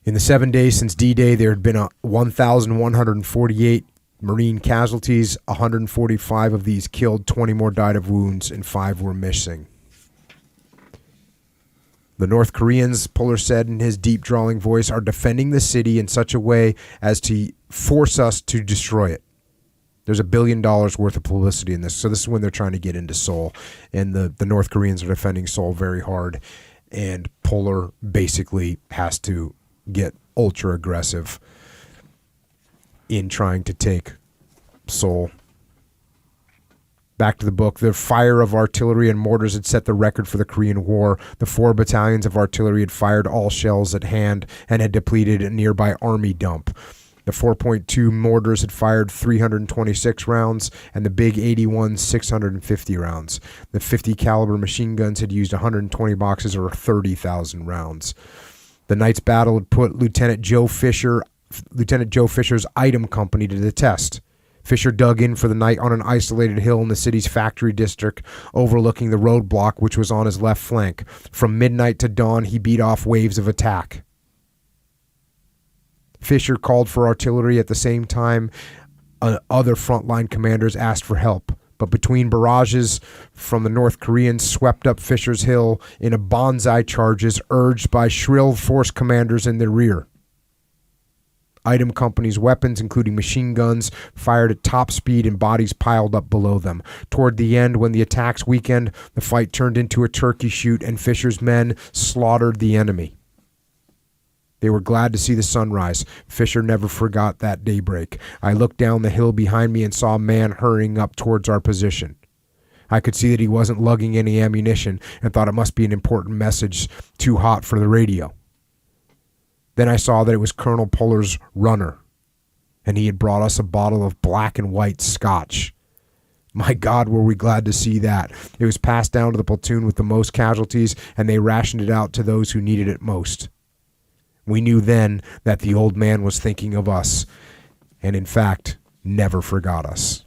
In the 7 days since D-Day, there had been 1,148 Marine casualties. 145 of these killed, 20 more died of wounds, and 5 were missing. The North Koreans, Puller said in his deep drawling voice, are defending the city in such a way as to force us to destroy it. There's $1 billion worth of publicity in this. So this is when they're trying to get into Seoul. And the North Koreans are defending Seoul very hard. And Puller basically has to get ultra aggressive in trying to take Seoul. Back to the book. The fire of artillery and mortars had set the record for the Korean War. The 4 battalions of artillery had fired all shells at hand and had depleted a nearby army dump. The 4.2 mortars had fired 326 rounds, and the Big 81 650 rounds. The 50 caliber machine guns had used 120 boxes or 30,000 rounds. The night's battle had put Lieutenant Joe Fisher's item company to the test. Fisher dug in for the night on an isolated hill in the city's factory district, overlooking the roadblock which was on his left flank. From midnight to dawn, he beat off waves of attack. Fisher called for artillery at the same time. Other frontline commanders asked for help. But between barrages from the North Koreans swept up Fisher's Hill in a banzai charges urged by shrill force commanders in their rear. Item company's weapons, including machine guns, fired at top speed and bodies piled up below them. Toward the end, when the attacks weakened, the fight turned into a turkey shoot and Fisher's men slaughtered the enemy. They were glad to see the sunrise. Fisher never forgot that daybreak. I looked down the hill behind me and saw a man hurrying up towards our position. I could see that he wasn't lugging any ammunition and thought it must be an important message too hot for the radio. Then I saw that it was Colonel Puller's runner, and he had brought us a bottle of black and white scotch. My God, were we glad to see that. It was passed down to the platoon with the most casualties, and they rationed it out to those who needed it most. We knew then that the old man was thinking of us, and in fact, never forgot us.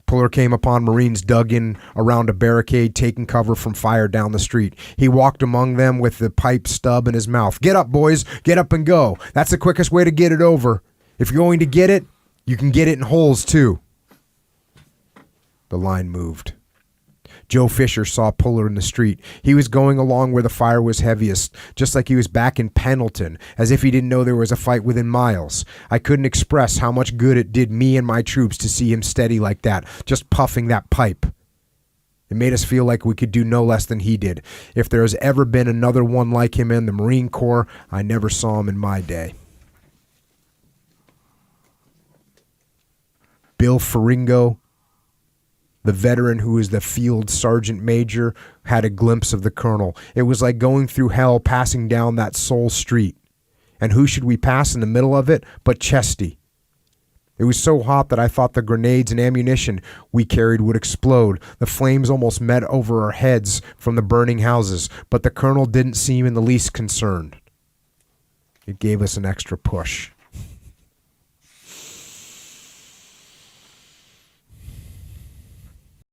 Puller came upon Marines dug in around a barricade, taking cover from fire down the street. He walked among them with the pipe stub in his mouth. Get up, boys. Get up and go. That's the quickest way to get it over. If you're going to get it, you can get it in holes, too. The line moved. Joe Fisher saw Puller in the street. He was going along where the fire was heaviest, just like he was back in Pendleton, as if he didn't know there was a fight within miles. I couldn't express how much good it did me and my troops to see him steady like that, just puffing that pipe. It made us feel like we could do no less than he did. If there has ever been another one like him in the Marine Corps, I never saw him in my day. Bill Faringo, the veteran who is the field sergeant major, had a glimpse of the colonel. It was like going through hell passing down that Seoul street. And who should we pass in the middle of it but Chesty? It was so hot that I thought the grenades and ammunition we carried would explode. The flames almost met over our heads from the burning houses, but the colonel didn't seem in the least concerned. It gave us an extra push.